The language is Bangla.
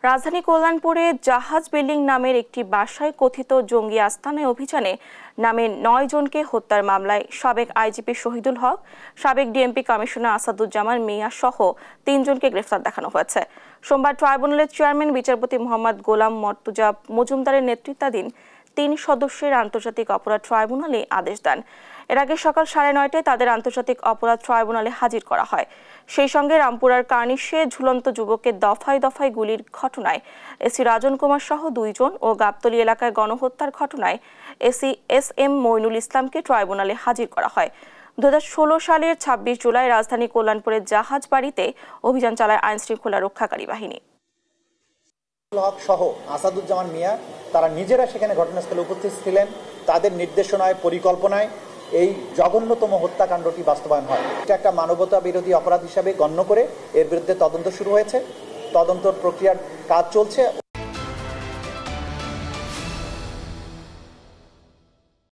রাজধানী কল্যাণপুরে জাহাজ বিল্ডিং নামের একটি বাসায় কথিত জঙ্গি আস্তানায় অভিযানে নামে ৯ জনকে হত্যার মামলায় সাবেক আইজিপি শহীদুল হক, সাবেক ডিএমপি কমিশনার আসাদুজ্জামান মিয়া সহ ৩ জনকে গ্রেফতার দেখানো হয়েছে। সোমবার ট্রাইব্যুনালের চেয়ারম্যান বিচারপতি মোহাম্মদ গোলাম মর্তুজা মজুমদারের নেতৃত্বাধীন ৩ সদস্যের আন্তর্জাতিক অপরাধ ট্রাইব্যুনালে আদেশ দেন। এর আগে সকাল ৯:৩০টায় তাদের আন্তর্জাতিক অপরাধ ট্রাইব্যুনালে হাজির করা হয়। সেই সঙ্গে রামপুরার কার্নিশে ঝুলন্ত যুবকের দফায় দফায় গুলির ঘটনায় এসি রাজন কুমার সহ ২ জন ও গাবতলী এলাকায় গণহত্যার ঘটনায় এসি এস.এম. মইনুল ইসলামকে ট্রাইব্যুনালে হাজির করা হয়। ২০১৬ সালের ২৬ জুলাই রাজধানী কল্যাণপুরের জাহাজ বাড়িতে অভিযান চালায় আইনশৃঙ্খলা রক্ষাকারী বাহিনী। হক সহ আসাদুজ্জামান মিয়া তারা নিজেরা সেখানে ঘটনাস্থলে উপস্থিত ছিলেন। তাদের নির্দেশনায় পরিকল্পনায় এই জঘন্যতম হত্যাকাণ্ডটি বাস্তবায়ন হয়। এটা একটা মানবতা বিরোধী অপরাধ হিসাবে গণ্য করে এর বিরুদ্ধে তদন্ত শুরু হয়েছে। তদন্ত প্রক্রিয়ার কাজ চলছে।